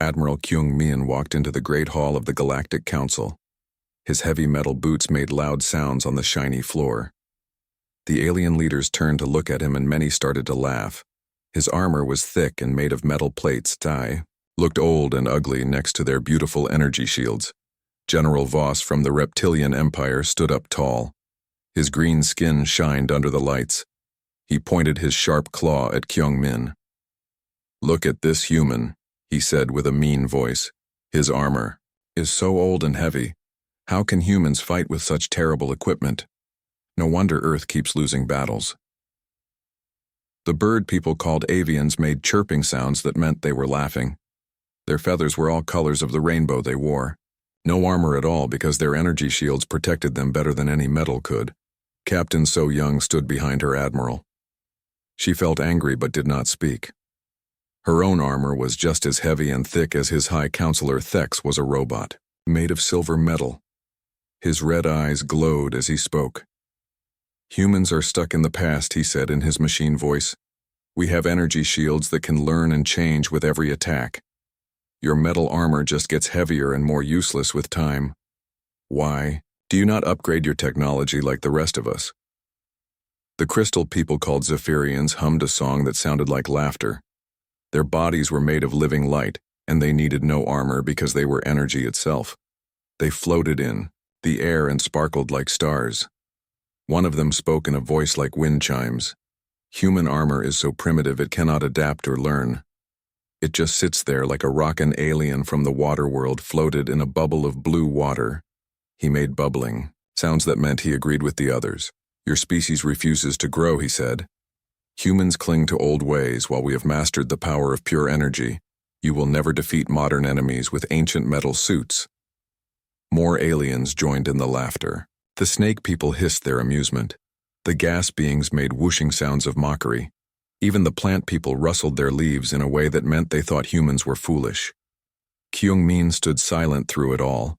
Admiral Kyung-min walked into the Great Hall of the Galactic Council. His heavy metal boots made loud sounds on the shiny floor. The alien leaders turned to look at him and many started to laugh. His armor was thick and made of metal plates. Tai looked old and ugly next to their beautiful energy shields. General Voss from the Reptilian Empire stood up tall. His green skin shined under the lights. He pointed his sharp claw at Kyung-min. "Look at this human," he said with a mean voice. "His armor is so old and heavy. How can humans fight with such terrible equipment? No wonder Earth keeps losing battles." The bird people called avians made chirping sounds that meant they were laughing. Their feathers were all colors of the rainbow they wore. No armor at all because their energy shields protected them better than any metal could. Captain So Young stood behind her admiral. She felt angry but did not speak. Her own armor was just as heavy and thick as his High Counselor Thex was a robot, made of silver metal. His red eyes glowed as he spoke. "Humans are stuck in the past," he said in his machine voice. "We have energy shields that can learn and change with every attack. Your metal armor just gets heavier and more useless with time. Why do you not upgrade your technology like the rest of us?" The crystal people called Zephyrians hummed a song that sounded like laughter. Their bodies were made of living light, and they needed no armor because they were energy itself. They floated in the air and sparkled like stars. One of them spoke in a voice like wind chimes. "Human armor is so primitive it cannot adapt or learn. It just sits there like a rockin' alien from the water world floated in a bubble of blue water." He made bubbling sounds that meant he agreed with the others. "Your species refuses to grow," he said. "Humans cling to old ways while we have mastered the power of pure energy. You will never defeat modern enemies with ancient metal suits." More aliens joined in the laughter. The snake people hissed their amusement. The gas beings made whooshing sounds of mockery. Even the plant people rustled their leaves in a way that meant they thought humans were foolish. Kyung-min stood silent through it all.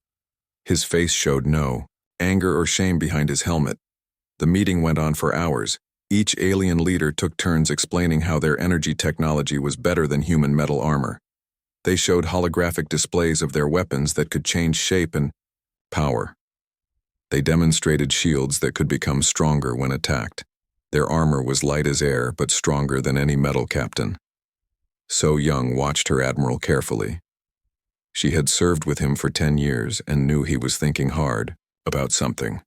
His face showed no anger or shame behind his helmet. The meeting went on for hours. Each alien leader took turns explaining how their energy technology was better than human metal armor. They showed holographic displays of their weapons that could change shape and power. They demonstrated shields that could become stronger when attacked. Their armor was light as air but stronger than any metal captain. So Young watched her admiral carefully. She had served with him for 10 years and knew he was thinking hard about something.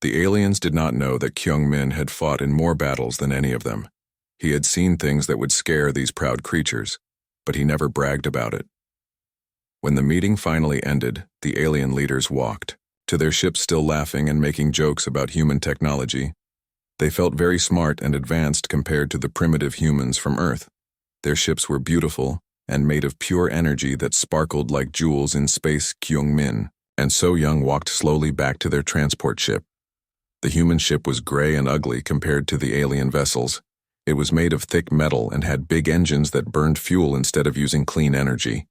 The aliens did not know that Kyung-min had fought in more battles than any of them. He had seen things that would scare these proud creatures, but he never bragged about it. When the meeting finally ended, the alien leaders walked to their ships, still laughing and making jokes about human technology. They felt very smart and advanced compared to the primitive humans from Earth. Their ships were beautiful and made of pure energy that sparkled like jewels in space. Kyung-min and So Young walked slowly back to their transport ship. The human ship was gray and ugly compared to the alien vessels. It was made of thick metal and had big engines that burned fuel instead of using clean energy.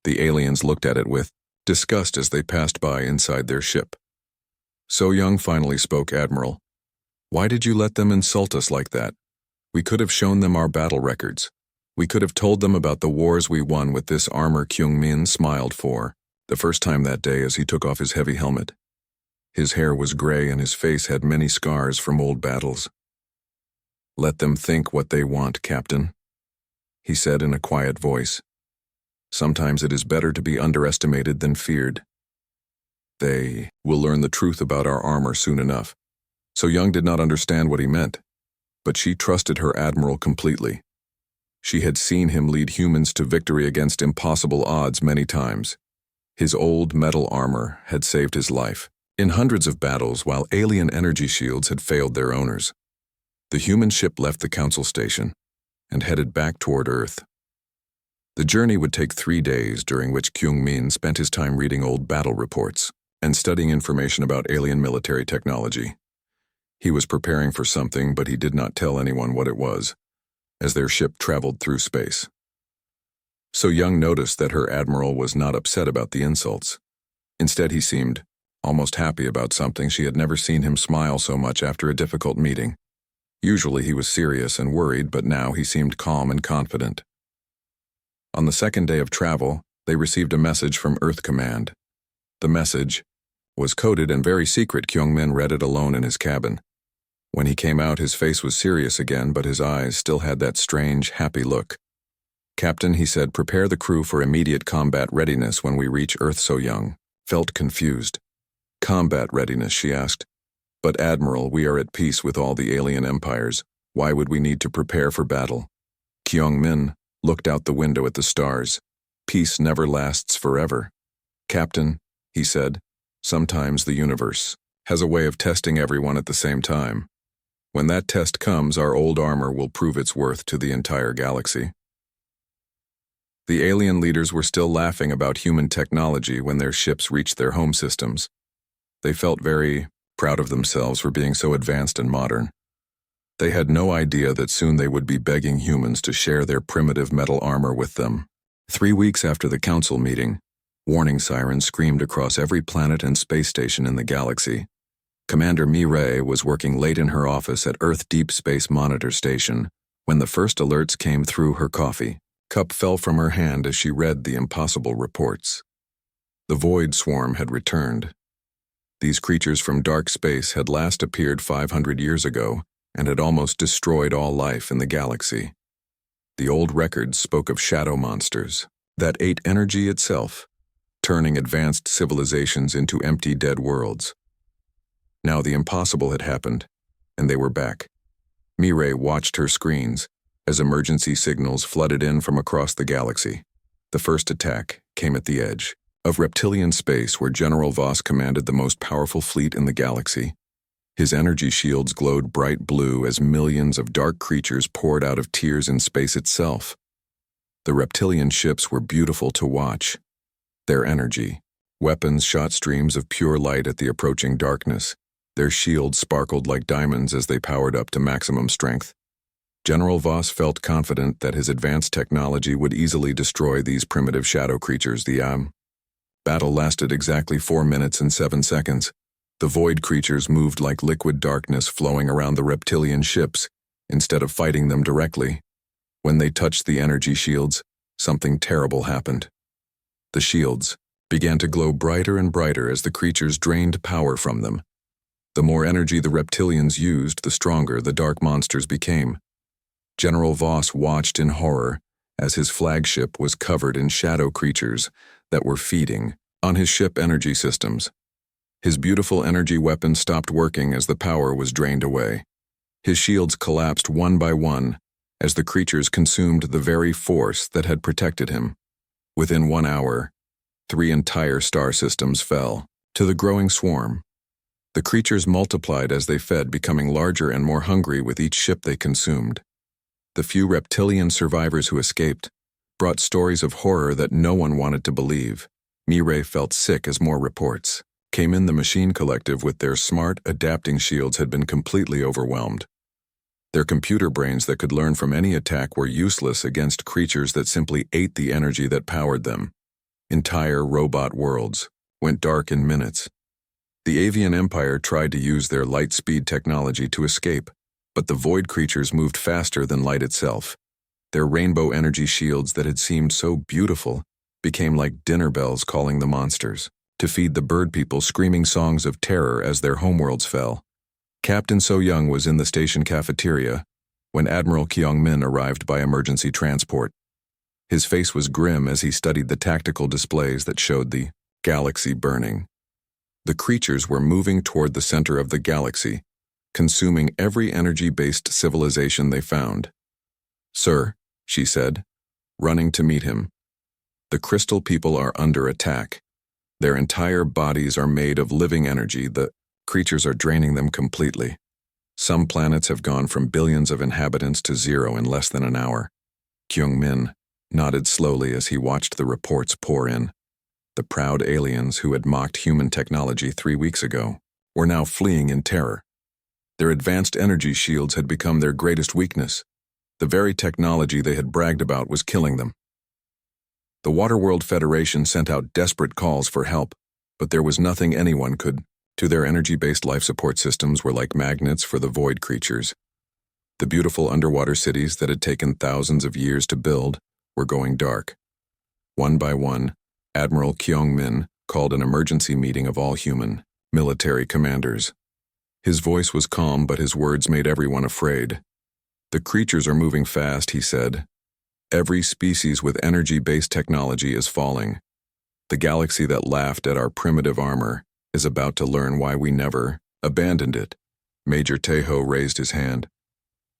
The aliens looked at it with disgust as they passed by inside their ship. So Young finally spoke. "Admiral, why did you let them insult us like that? We could have shown them our battle records. We could have told them about the wars we won with this armor." Kyung-min smiled for the first time that day as he took off his heavy helmet. His hair was gray and his face had many scars from old battles. "Let them think what they want, Captain," he said in a quiet voice. "Sometimes it is better to be underestimated than feared. They will learn the truth about our armor soon enough." So Young did not understand what he meant, but she trusted her admiral completely. She had seen him lead humans to victory against impossible odds many times. His old metal armor had saved his life in hundreds of battles while alien energy shields had failed their owners. The human ship left the council station and headed back toward Earth. The journey would take 3 days, during which Kyung-min spent his time reading old battle reports and studying information about alien military technology. He was preparing for something, but he did not tell anyone what it was, as their ship traveled through space. So Young noticed that her admiral was not upset about the insults. Instead, he seemed almost happy about something. She had never seen him smile so much after a difficult meeting. Usually he was serious and worried, but now he seemed calm and confident. On the second day of travel, they received a message from Earth Command. The message was coded and very secret. Kyung-min read it alone in his cabin. When he came out, his face was serious again, but his eyes still had that strange, happy look. "Captain," he said, "prepare the crew for immediate combat readiness when we reach Earth." So Young felt confused. "Combat readiness?" she asked. "But Admiral, we are at peace with all the alien empires. Why would we need to prepare for battle?" Kyung-min looked out the window at the stars. "Peace never lasts forever. Captain," he said, "sometimes the universe has a way of testing everyone at the same time. When that test comes, our old armor will prove its worth to the entire galaxy." The alien leaders were still laughing about human technology when their ships reached their home systems. They felt very proud of themselves for being so advanced and modern. They had no idea that soon they would be begging humans to share their primitive metal armor with them. 3 weeks after the council meeting, warning sirens screamed across every planet and space station in the galaxy. Commander Mi-Ray was working late in her office at Earth Deep Space Monitor Station when the first alerts came through. Her coffee cup fell from her hand as she read the impossible reports. The Void Swarm had returned. These creatures from dark space had last appeared 500 years ago and had almost destroyed all life in the galaxy. The old records spoke of shadow monsters that ate energy itself, turning advanced civilizations into empty, dead worlds. Now the impossible had happened, and they were back. Mi-Ray watched her screens as emergency signals flooded in from across the galaxy. The first attack came at the edge of reptilian space, where General Voss commanded the most powerful fleet in the galaxy. His energy shields glowed bright blue as millions of dark creatures poured out of tears in space itself. The reptilian ships were beautiful to watch. Their energy weapons shot streams of pure light at the approaching darkness. Their shields sparkled like diamonds as they powered up to maximum strength. General Voss felt confident that his advanced technology would easily destroy these primitive shadow creatures. The battle lasted exactly 4 minutes and 7 seconds. The void creatures moved like liquid darkness flowing around the reptilian ships, instead of fighting them directly. When they touched the energy shields, something terrible happened. The shields began to glow brighter and brighter as the creatures drained power from them. The more energy the reptilians used, the stronger the dark monsters became. General Voss watched in horror as his flagship was covered in shadow creatures that were feeding on his ship energy systems. His beautiful energy weapon stopped working as the power was drained away. His shields collapsed one by one as the creatures consumed the very force that had protected him. Within 1 hour, 3 entire star systems fell to the growing swarm. The creatures multiplied as they fed, becoming larger and more hungry with each ship they consumed. The few reptilian survivors who escaped brought stories of horror that no one wanted to believe. Mi-Ray felt sick as more reports came in. The Machine Collective, with their smart, adapting shields, had been completely overwhelmed. Their computer brains that could learn from any attack were useless against creatures that simply ate the energy that powered them. Entire robot worlds went dark in minutes. The Avian Empire tried to use their light-speed technology to escape, but the void creatures moved faster than light itself. Their rainbow energy shields that had seemed so beautiful became like dinner bells calling the monsters to feed the bird people, screaming songs of terror as their homeworlds fell. Captain So-young was in the station cafeteria when Admiral Kyung-min arrived by emergency transport. His face was grim as he studied the tactical displays that showed the galaxy burning. The creatures were moving toward the center of the galaxy, consuming every energy-based civilization they found. "Sir," she said, running to meet him, "the crystal people are under attack. Their entire bodies are made of living energy. The creatures are draining them completely. Some planets have gone from billions of inhabitants to 0 in less than an hour." Kyung-min nodded slowly as he watched the reports pour in. The proud aliens who had mocked human technology 3 weeks ago were now fleeing in terror. Their advanced energy shields had become their greatest weakness. The very technology they had bragged about was killing them. The Waterworld Federation sent out desperate calls for help, but there was nothing anyone could do. Their energy-based life support systems were like magnets for the void creatures. The beautiful underwater cities that had taken thousands of years to build were going dark. One by one, Admiral Kyung-min called an emergency meeting of all human, military commanders. His voice was calm, but his words made everyone afraid. "The creatures are moving fast," he said. "Every species with energy-based technology is falling. The galaxy that laughed at our primitive armor is about to learn why we never abandoned it." Major Taeho raised his hand.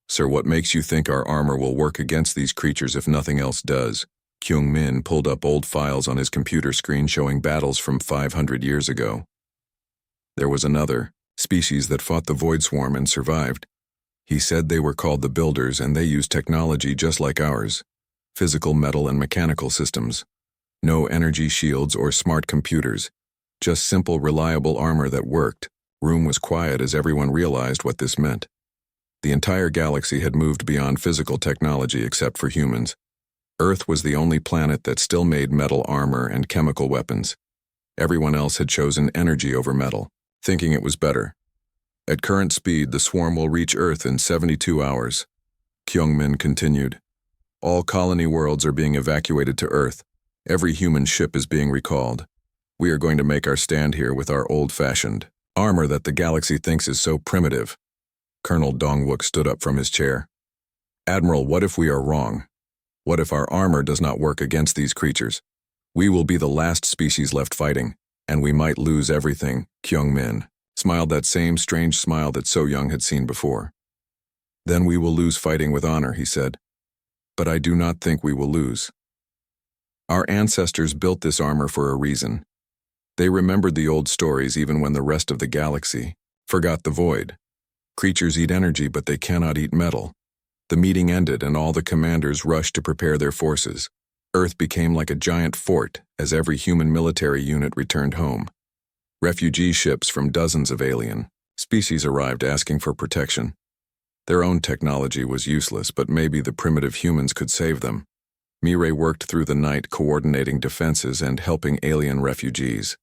"Sir, what makes you think our armor will work against these creatures if nothing else does?" Kyung-min pulled up old files on his computer screen showing battles from 500 years ago. There was another species that fought the Void Swarm and survived. He said they were called the Builders, and they used technology just like ours. Physical, metal, and mechanical systems. No energy shields or smart computers. Just simple, reliable armor that worked. Room was quiet as everyone realized what this meant. The entire galaxy had moved beyond physical technology except for humans. Earth was the only planet that still made metal armor and chemical weapons. Everyone else had chosen energy over metal, thinking it was better. "At current speed, the swarm will reach Earth in 72 hours. Kyung-min continued. "All colony worlds are being evacuated to Earth. Every human ship is being recalled. We are going to make our stand here with our old-fashioned armor that the galaxy thinks is so primitive." Colonel Dongwook stood up from his chair. "Admiral, what if we are wrong? What if our armor does not work against these creatures? We will be the last species left fighting, and we might lose everything." Kyung-min smiled that same strange smile that So Young had seen before. "Then we will lose fighting with honor," he said. "But I do not think we will lose. Our ancestors built this armor for a reason. They remembered the old stories even when the rest of the galaxy forgot the void. Creatures eat energy, but they cannot eat metal." The meeting ended, and all the commanders rushed to prepare their forces. Earth became like a giant fort as every human military unit returned home. Refugee ships from dozens of alien species arrived asking for protection. Their own technology was useless, but maybe the primitive humans could save them. Mireille worked through the night coordinating defenses and helping alien refugees.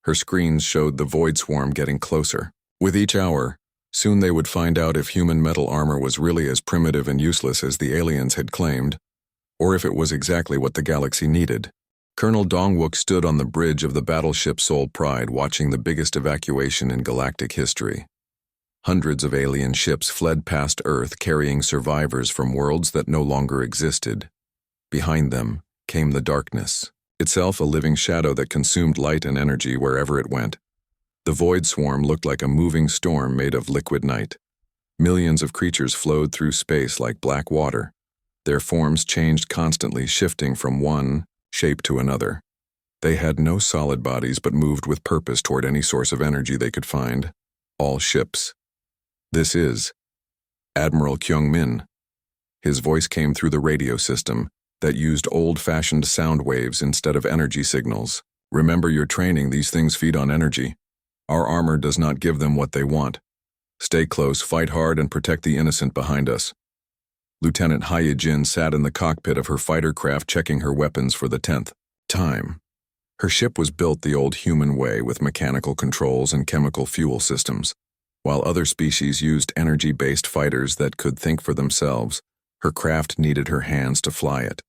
Her screens showed the Void Swarm getting closer. With each hour, soon they would find out if human metal armor was really as primitive and useless as the aliens had claimed, or if it was exactly what the galaxy needed. Colonel Dongwook stood on the bridge of the battleship Soul Pride watching the biggest evacuation in galactic history. Hundreds of alien ships fled past Earth carrying survivors from worlds that no longer existed. Behind them came the darkness, itself a living shadow that consumed light and energy wherever it went. The Void Swarm looked like a moving storm made of liquid night. Millions of creatures flowed through space like black water. Their forms changed constantly, shifting from one shape to another. They had no solid bodies but moved with purpose toward any source of energy they could find. All ships. "This is Admiral Kyung-min." His voice came through the radio system that used old-fashioned sound waves instead of energy signals. "Remember your training, these things feed on energy. Our armor does not give them what they want. Stay close, fight hard, and protect the innocent behind us." Lieutenant Hyejin sat in the cockpit of her fighter craft checking her weapons for the 10th time. Her ship was built the old human way with mechanical controls and chemical fuel systems. While other species used energy-based fighters that could think for themselves, her craft needed her hands to fly it.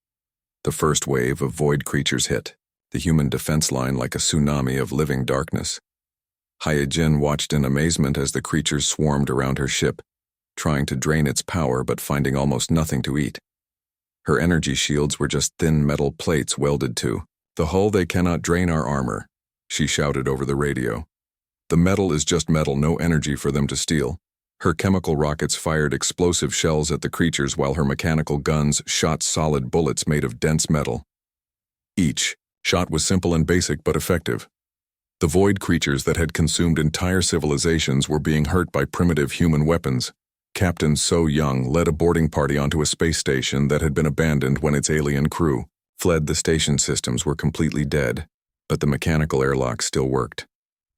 The first wave of void creatures hit the human defense line like a tsunami of living darkness. Hyejin watched in amazement as the creatures swarmed around her ship, trying to drain its power but finding almost nothing to eat. Her energy shields were just thin metal plates welded to the hull. "They cannot drain our armor," she shouted over the radio. "The metal is just metal, no energy for them to steal." Her chemical rockets fired explosive shells at the creatures while her mechanical guns shot solid bullets made of dense metal. Each shot was simple and basic but effective. The void creatures that had consumed entire civilizations were being hurt by primitive human weapons. Captain So Young led a boarding party onto a space station that had been abandoned when its alien crew fled. The station systems were completely dead, but the mechanical airlock still worked.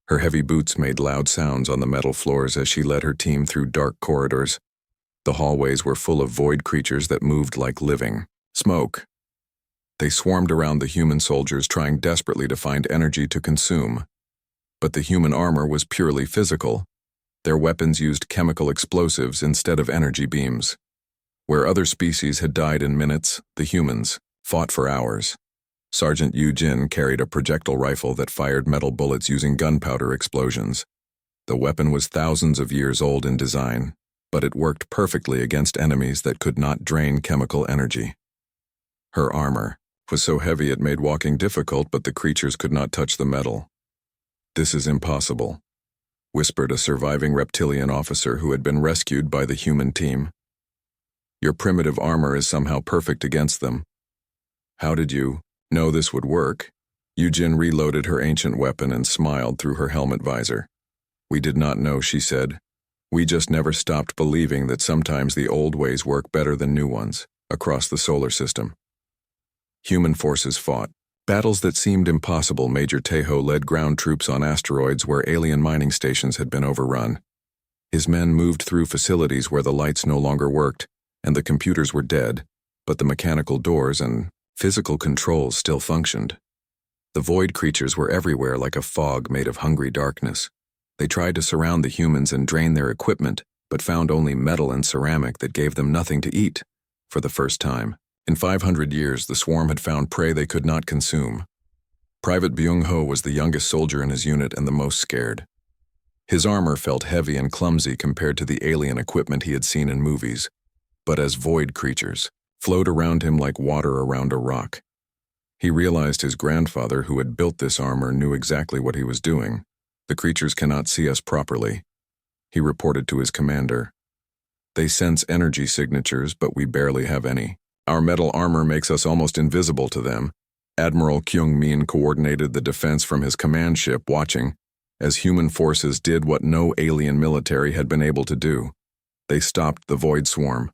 Her heavy boots made loud sounds on the metal floors as she led her team through dark corridors. The hallways were full of void creatures that moved like living smoke. They swarmed around the human soldiers, trying desperately to find energy to consume. But the human armor was purely physical. Their weapons used chemical explosives instead of energy beams. Where other species had died in minutes, the humans fought for hours. Sergeant Yu Jin carried a projectile rifle that fired metal bullets using gunpowder explosions. The weapon was thousands of years old in design, but it worked perfectly against enemies that could not drain chemical energy. Her armor was so heavy it made walking difficult, but the creatures could not touch the metal. "This is impossible," whispered a surviving reptilian officer who had been rescued by the human team. "Your primitive armor is somehow perfect against them." "How did you know this would work?" Yujin reloaded her ancient weapon and smiled through her helmet visor. "We did not know," she said. "We just never stopped believing that sometimes the old ways work better than new ones, across the solar system." Human forces fought. Battles that seemed impossible. Major Tejo led ground troops on asteroids where alien mining stations had been overrun. His men moved through facilities where the lights no longer worked, and the computers were dead, but the mechanical doors and physical controls still functioned. The void creatures were everywhere like a fog made of hungry darkness. They tried to surround the humans and drain their equipment, but found only metal and ceramic that gave them nothing to eat. For the first time in 500 years, the swarm had found prey they could not consume. Private Byung-ho was the youngest soldier in his unit and the most scared. His armor felt heavy and clumsy compared to the alien equipment he had seen in movies, but as void creatures flowed around him like water around a rock. He realized his grandfather, who had built this armor, knew exactly what he was doing. "The creatures cannot see us properly," he reported to his commander. "They sense energy signatures, but we barely have any. Our metal armor makes us almost invisible to them." Admiral Kyung-min coordinated the defense from his command ship, watching as human forces did what no alien military had been able to do. They stopped the void swarm.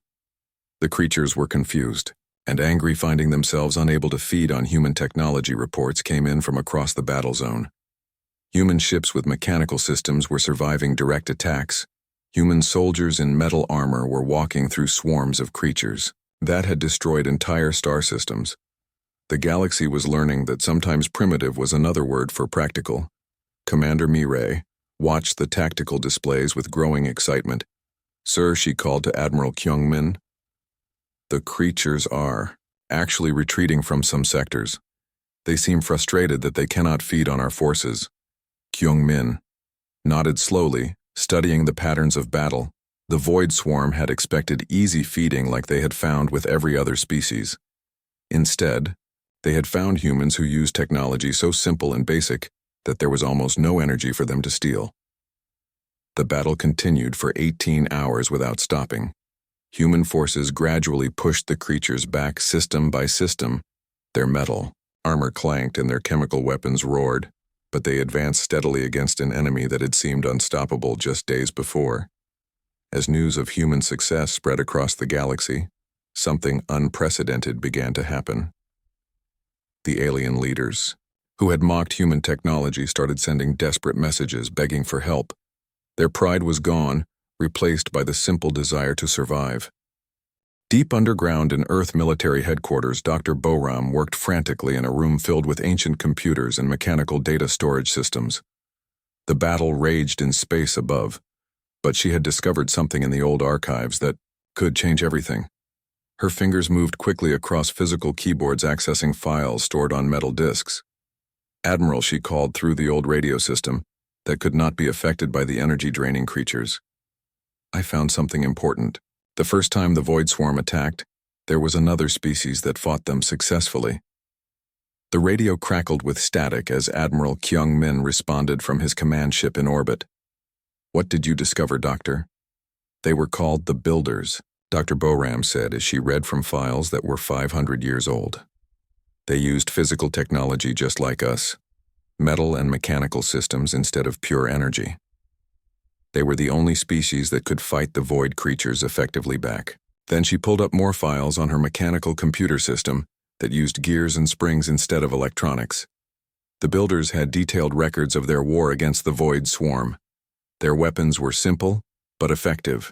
The creatures were confused and angry, finding themselves unable to feed on human technology. Reports came in from across the battle zone. Human ships with mechanical systems were surviving direct attacks. Human soldiers in metal armor were walking through swarms of creatures that had destroyed entire star systems. The galaxy was learning that sometimes primitive was another word for practical. Commander Mireille watched the tactical displays with growing excitement. "Sir," she called to Admiral Kyung-min, "the creatures are actually retreating from some sectors. They seem frustrated that they cannot feed on our forces." Kyung-min nodded slowly, studying the patterns of battle. The void swarm had expected easy feeding like they had found with every other species. Instead, they had found humans who used technology so simple and basic that there was almost no energy for them to steal. The battle continued for 18 hours without stopping. Human forces gradually pushed the creatures back system by system. Their metal armor clanked and their chemical weapons roared, but they advanced steadily against an enemy that had seemed unstoppable just days before. As news of human success spread across the galaxy, something unprecedented began to happen. The alien leaders, who had mocked human technology, started sending desperate messages begging for help. Their pride was gone, replaced by the simple desire to survive. Deep underground in Earth military headquarters, Dr. Boram worked frantically in a room filled with ancient computers and mechanical data storage systems. The battle raged in space above, but she had discovered something in the old archives that could change everything. Her fingers moved quickly across physical keyboards, accessing files stored on metal disks. "Admiral," she called through the old radio system that could not be affected by the energy-draining creatures. "I found something important. The first time the void swarm attacked, there was another species that fought them successfully." The radio crackled with static as Admiral Kyung-min responded from his command ship in orbit. "What did you discover, Doctor?" "They were called the Builders," Dr. Boram said as she read from files that were 500 years old. "They used physical technology just like us, metal and mechanical systems instead of pure energy. They were the only species that could fight the void creatures effectively back." Then she pulled up more files on her mechanical computer system that used gears and springs instead of electronics. The Builders had detailed records of their war against the void swarm. Their weapons were simple, but effective.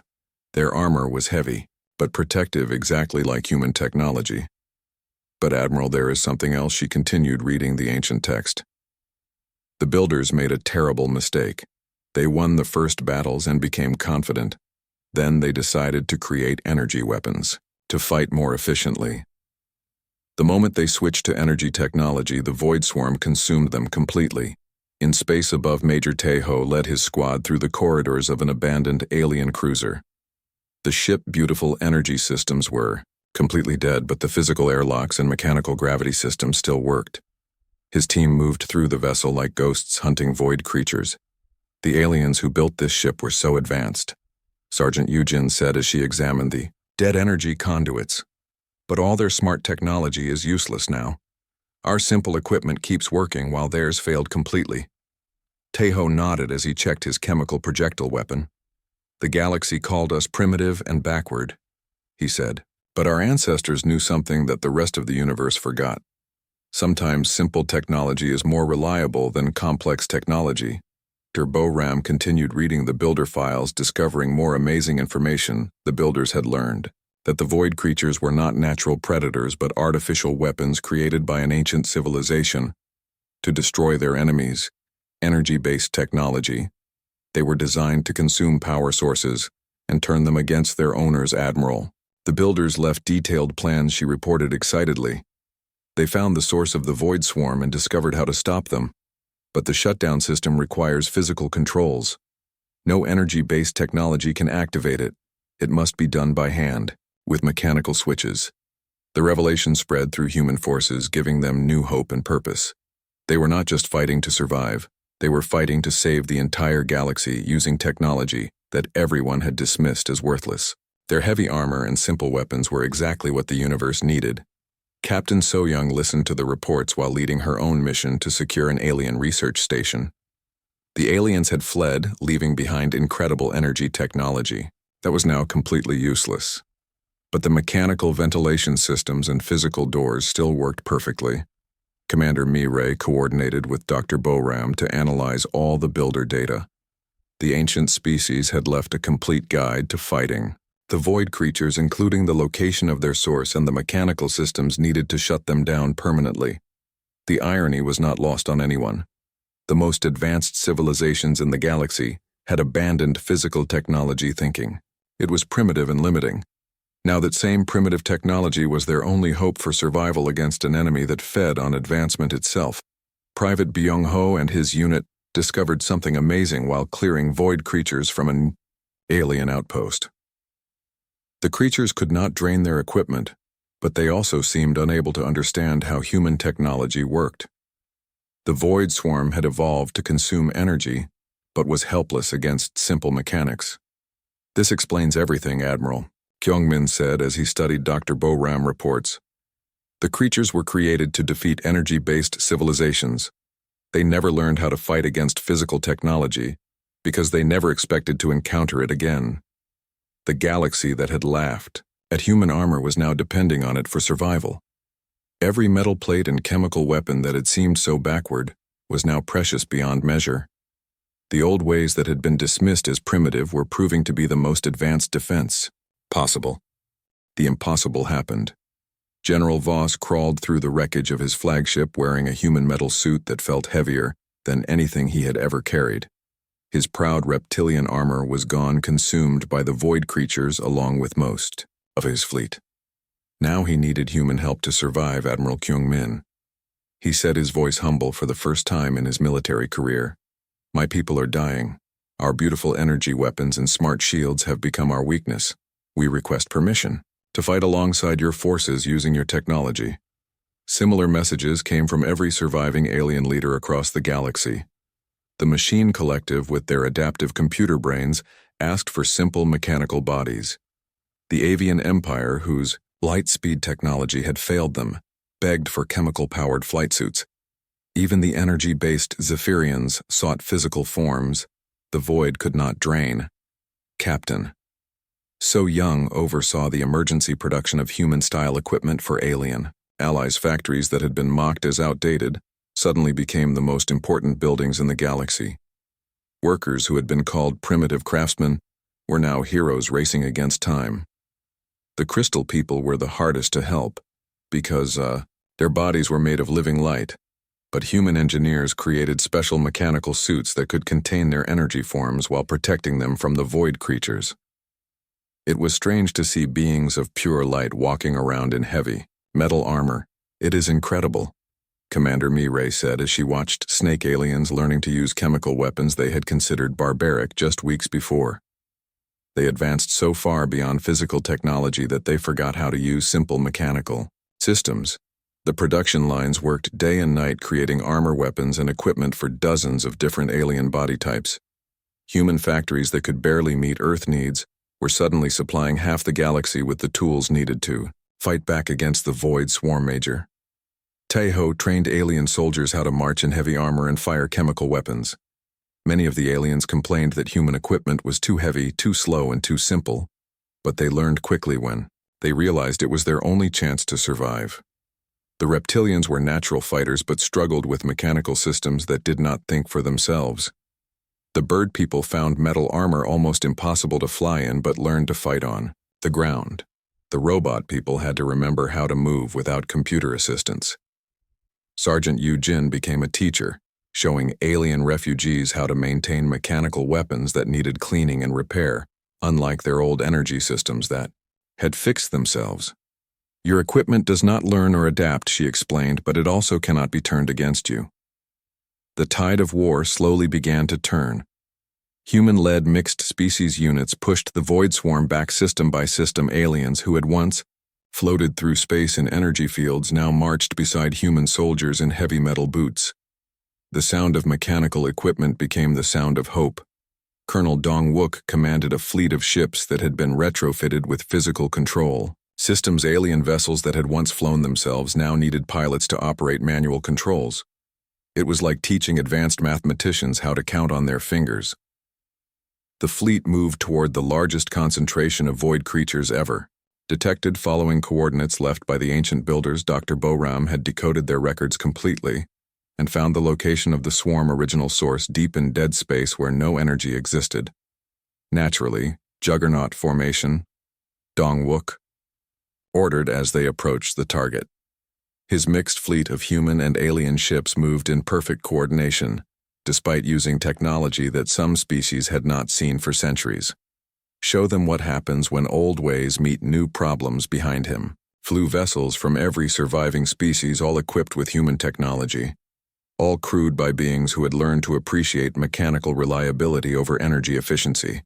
Their armor was heavy, but protective, exactly like human technology. "But Admiral, there is something else," she continued, reading the ancient text. "The Builders made a terrible mistake. They won the first battles and became confident. Then they decided to create energy weapons, to fight more efficiently. The moment they switched to energy technology, the Void Swarm consumed them completely. In space above, Major Tejo led his squad through the corridors of an abandoned alien cruiser. The ship's beautiful energy systems were completely dead, but the physical airlocks and mechanical gravity systems still worked. His team moved through the vessel like ghosts hunting void creatures. The aliens who built this ship were so advanced, Sergeant Yujin said as she examined the dead energy conduits. But all their smart technology is useless now. Our simple equipment keeps working while theirs failed completely. Tejo nodded as he checked his chemical projectile weapon. The galaxy called us primitive and backward, he said. But our ancestors knew something that the rest of the universe forgot. Sometimes simple technology is more reliable than complex technology. Dr. Boram continued reading the builder files, discovering more amazing information. The builders had learned that the void creatures were not natural predators but artificial weapons created by an ancient civilization to destroy their enemies. Energy-based technology. They were designed to consume power sources and turn them against their owners, Admiral. The builders left detailed plans, she reported excitedly. They found the source of the Void Swarm and discovered how to stop them. But the shutdown system requires physical controls. No energy-based technology can activate it. It must be done by hand, with mechanical switches. The revelation spread through human forces, giving them new hope and purpose. They were not just fighting to survive. They were fighting to save the entire galaxy using technology that everyone had dismissed as worthless. Their heavy armor and simple weapons were exactly what the universe needed. Captain So-Young listened to the reports while leading her own mission to secure an alien research station. The aliens had fled, leaving behind incredible energy technology that was now completely useless. But the mechanical ventilation systems and physical doors still worked perfectly. Commander Mirai coordinated with Dr. Boram to analyze all the builder data. The ancient species had left a complete guide to fighting the void creatures, including the location of their source and the mechanical systems needed to shut them down permanently. The irony was not lost on anyone. The most advanced civilizations in the galaxy had abandoned physical technology thinking. It was primitive and limiting. Now that same primitive technology was their only hope for survival against an enemy that fed on advancement itself. Private Byung-ho and his unit discovered something amazing while clearing void creatures from an alien outpost. The creatures could not drain their equipment, but they also seemed unable to understand how human technology worked. The Void Swarm had evolved to consume energy, but was helpless against simple mechanics. This explains everything, Admiral, Kyungmin said as he studied Dr. Boram reports. The creatures were created to defeat energy-based civilizations. They never learned how to fight against physical technology because they never expected to encounter it again. The galaxy that had laughed at human armor was now depending on it for survival. Every metal plate and chemical weapon that had seemed so backward was now precious beyond measure. The old ways that had been dismissed as primitive were proving to be the most advanced defense possible. The impossible happened. General Voss crawled through the wreckage of his flagship wearing a human metal suit that felt heavier than anything he had ever carried. His proud reptilian armor was gone, consumed by the void creatures along with most of his fleet. Now he needed human help to survive, Admiral Kyungmin. He said, his voice humble for the first time in his military career. My people are dying. Our beautiful energy weapons and smart shields have become our weakness. We request permission to fight alongside your forces using your technology. Similar messages came from every surviving alien leader across the galaxy. The Machine Collective, with their adaptive computer brains, asked for simple mechanical bodies. The Avian Empire, whose light-speed technology had failed them, begged for chemical-powered flight suits. Even the energy-based Zephyrians sought physical forms the void could not drain. Captain So-Young oversaw the emergency production of human-style equipment for alien allies. Factories that had been mocked as outdated suddenly became the most important buildings in the galaxy. Workers who had been called primitive craftsmen were now heroes racing against time. The crystal people were the hardest to help because their bodies were made of living light, but human engineers created special mechanical suits that could contain their energy forms while protecting them from the void creatures. It was strange to see beings of pure light walking around in heavy metal armor, It is incredible, Commander Mirai said as she watched snake aliens learning to use chemical weapons they had considered barbaric just weeks before. They advanced so far beyond physical technology that they forgot how to use simple mechanical systems. The production lines worked day and night creating armor weapons and equipment for dozens of different alien body types. Human factories that could barely meet Earth needs were suddenly supplying half the galaxy with the tools needed to fight back against the Void Swarm Major. Tejo trained alien soldiers how to march in heavy armor and fire chemical weapons. Many of the aliens complained that human equipment was too heavy, too slow, and too simple, but they learned quickly when they realized it was their only chance to survive. The reptilians were natural fighters but struggled with mechanical systems that did not think for themselves. The bird people found metal armor almost impossible to fly in but learned to fight on the ground. The robot people had to remember how to move without computer assistance. Sergeant Yu Jin became a teacher, showing alien refugees how to maintain mechanical weapons that needed cleaning and repair, unlike their old energy systems that had fixed themselves. Your equipment does not learn or adapt, she explained, but it also cannot be turned against you. The tide of war slowly began to turn. Human-led mixed-species units pushed the Void Swarm back system by system. Aliens who had once floated through space in energy fields now marched beside human soldiers in heavy metal boots. The sound of mechanical equipment became the sound of hope. Colonel Dong-wook commanded a fleet of ships that had been retrofitted with physical control systems. Alien vessels that had once flown themselves now needed pilots to operate manual controls. It was like teaching advanced mathematicians how to count on their fingers. The fleet moved toward the largest concentration of void creatures ever. Detected following coordinates left by the ancient builders, Dr. Boram had decoded their records completely and found the location of the swarm original source deep in dead space where no energy existed. Naturally, Juggernaut formation, Dong-wook, ordered as they approached the target. His mixed fleet of human and alien ships moved in perfect coordination, despite using technology that some species had not seen for centuries. Show them what happens when old ways meet new problems. Behind him flew vessels from every surviving species, all equipped with human technology, all crewed by beings who had learned to appreciate mechanical reliability over energy efficiency.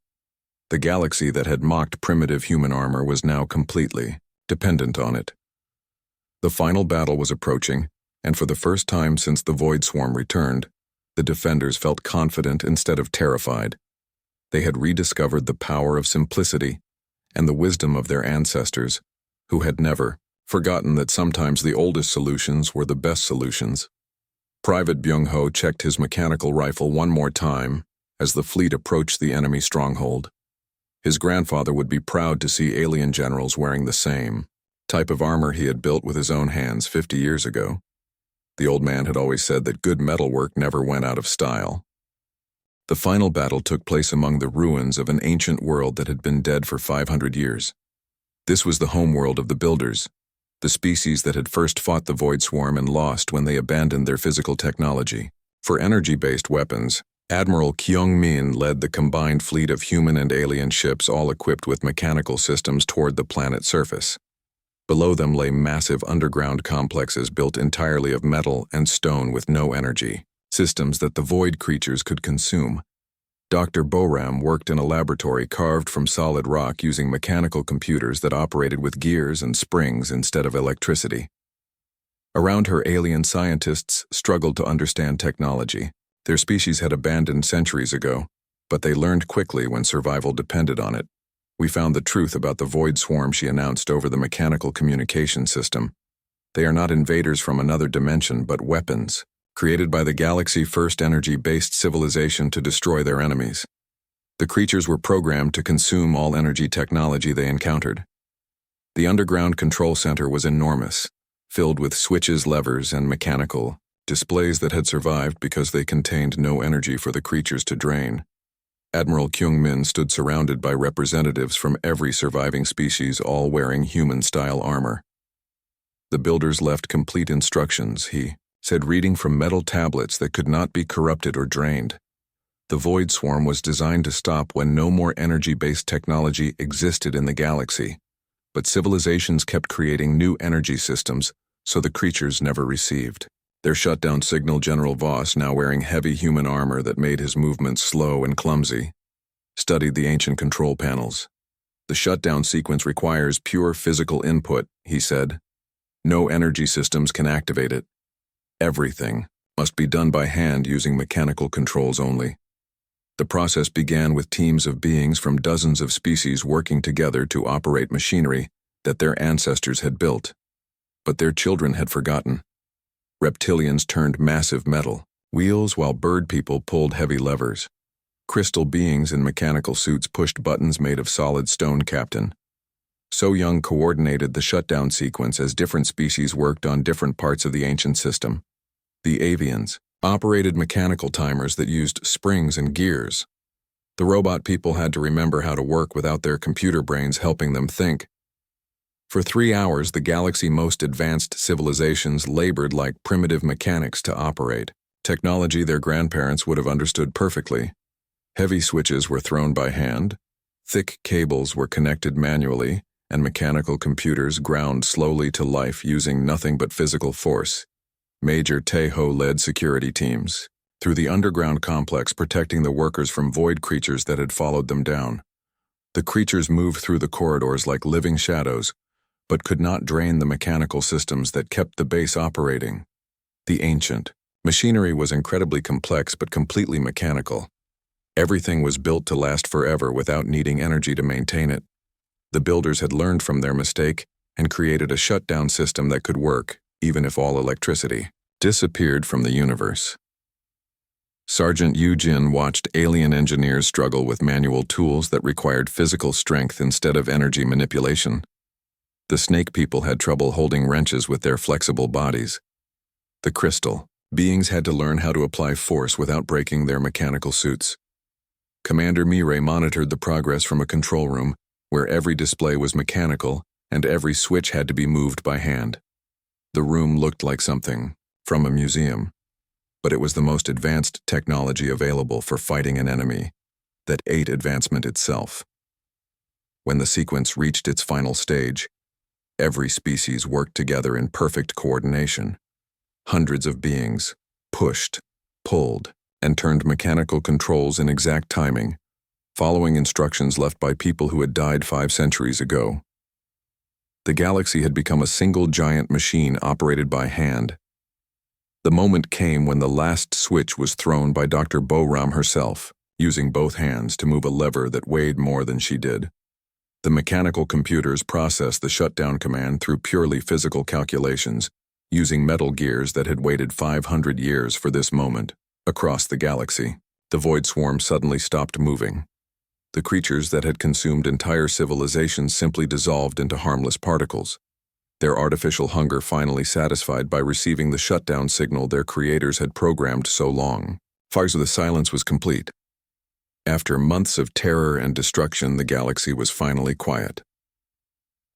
The galaxy that had mocked primitive human armor was now completely dependent on it. The final battle was approaching, and for the first time since the Void Swarm returned, the defenders felt confident instead of terrified. They had rediscovered the power of simplicity and the wisdom of their ancestors, who had never forgotten that sometimes the oldest solutions were the best solutions. Private Byung-ho checked his mechanical rifle one more time as the fleet approached the enemy stronghold. His grandfather would be proud to see alien generals wearing the same type of armor he had built with his own hands 50 years ago. The old man had always said that good metalwork never went out of style. The final battle took place among the ruins of an ancient world that had been dead for 500 years. This was the homeworld of the Builders, the species that had first fought the Void Swarm and lost when they abandoned their physical technology. For energy-based weapons, Admiral Kyung-min led the combined fleet of human and alien ships, all equipped with mechanical systems, toward the planet's surface. Below them lay massive underground complexes built entirely of metal and stone with no energy, systems that the void creatures could consume. Dr. Boram worked in a laboratory carved from solid rock using mechanical computers that operated with gears and springs instead of electricity. Around her, alien scientists struggled to understand technology. Their species had abandoned centuries ago, but they learned quickly when survival depended on it. We found the truth about the Void Swarm, she announced over the mechanical communication system. They are not invaders from another dimension, but weapons, created by the galaxy's first energy-based civilization to destroy their enemies. The creatures were programmed to consume all energy technology they encountered. The underground control center was enormous, filled with switches, levers, and mechanical displays that had survived because they contained no energy for the creatures to drain. Admiral Kyung-min stood surrounded by representatives from every surviving species, all wearing human-style armor. The Builders left complete instructions, he said, reading from metal tablets that could not be corrupted or drained. The Void Swarm was designed to stop when no more energy-based technology existed in the galaxy, but civilizations kept creating new energy systems so the creatures never received their shutdown signal. General Voss, now wearing heavy human armor that made his movements slow and clumsy, studied the ancient control panels. The shutdown sequence requires pure physical input, he said. No energy systems can activate it. Everything must be done by hand using mechanical controls only. The process began with teams of beings from dozens of species working together to operate machinery that their ancestors had built, but their children had forgotten. Reptilians turned massive metal wheels while bird people pulled heavy levers. Crystal beings in mechanical suits pushed buttons made of solid stone. Captain So Young coordinated the shutdown sequence as different species worked on different parts of the ancient system. The avians operated mechanical timers that used springs and gears. The robot people had to remember how to work without their computer brains helping them think. For 3 hours, the galaxy's most advanced civilizations labored like primitive mechanics to operate technology their grandparents would have understood perfectly. Heavy switches were thrown by hand, thick cables were connected manually, and mechanical computers ground slowly to life using nothing but physical force. Major Tejo led security teams through the underground complex, protecting the workers from void creatures that had followed them down. The creatures moved through the corridors like living shadows, but could not drain the mechanical systems that kept the base operating. The ancient machinery was incredibly complex but completely mechanical. Everything was built to last forever without needing energy to maintain it. The builders had learned from their mistake and created a shutdown system that could work, even if all electricity disappeared from the universe. Sergeant Yu Jin watched alien engineers struggle with manual tools that required physical strength instead of energy manipulation. The snake people had trouble holding wrenches with their flexible bodies. The crystal beings had to learn how to apply force without breaking their mechanical suits. Commander Mirai monitored the progress from a control room where every display was mechanical and every switch had to be moved by hand. The room looked like something from a museum, but it was the most advanced technology available for fighting an enemy that ate advancement itself. When the sequence reached its final stage, every species worked together in perfect coordination. Hundreds of beings pushed, pulled, and turned mechanical controls in exact timing, following instructions left by people who had died 5 centuries ago. The galaxy had become a single giant machine operated by hand. The moment came when the last switch was thrown by Dr. Boram herself, using both hands to move a lever that weighed more than she did. The mechanical computers processed the shutdown command through purely physical calculations, using metal gears that had waited 500 years for this moment. Across the galaxy, the void swarm suddenly stopped moving. The creatures that had consumed entire civilizations simply dissolved into harmless particles, their artificial hunger finally satisfied by receiving the shutdown signal their creators had programmed so long. The silence was complete. After months of terror and destruction, the galaxy was finally quiet.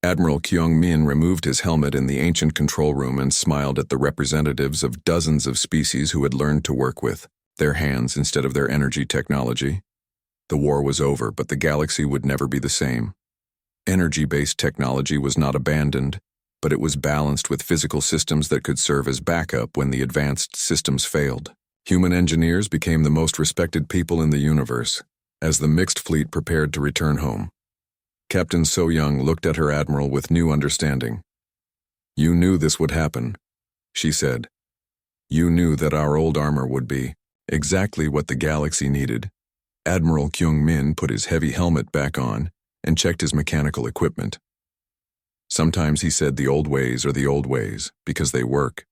Admiral Kyung-min removed his helmet in the ancient control room and smiled at the representatives of dozens of species who had learned to work with their hands instead of their energy technology. The war was over, but the galaxy would never be the same. Energy-based technology was not abandoned, but it was balanced with physical systems that could serve as backup when the advanced systems failed. Human engineers became the most respected people in the universe, as the mixed fleet prepared to return home. Captain So Young looked at her admiral with new understanding. "You knew this would happen," she said. "You knew that our old armor would be exactly what the galaxy needed." Admiral Kyung-min put his heavy helmet back on and checked his mechanical equipment. Sometimes he said the old ways are the old ways because they work.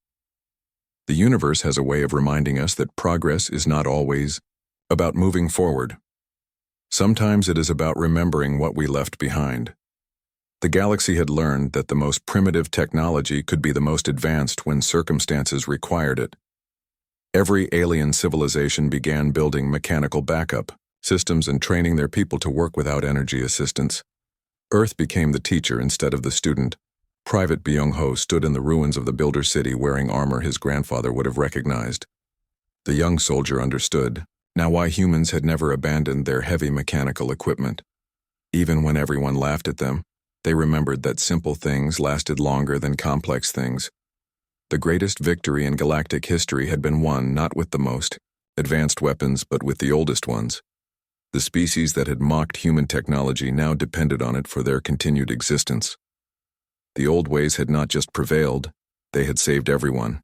The universe has a way of reminding us that progress is not always about moving forward. Sometimes it is about remembering what we left behind. The galaxy had learned that the most primitive technology could be the most advanced when circumstances required it. Every alien civilization began building mechanical backup systems and training their people to work without energy assistance. Earth became the teacher instead of the student. Private Byung-ho stood in the ruins of the builder city wearing armor his grandfather would have recognized. The young soldier understood now why humans had never abandoned their heavy mechanical equipment. Even when everyone laughed at them, they remembered that simple things lasted longer than complex things. The greatest victory in galactic history had been won not with the most advanced weapons, but with the oldest ones. The species that had mocked human technology now depended on it for their continued existence. The old ways had not just prevailed, they had saved everyone.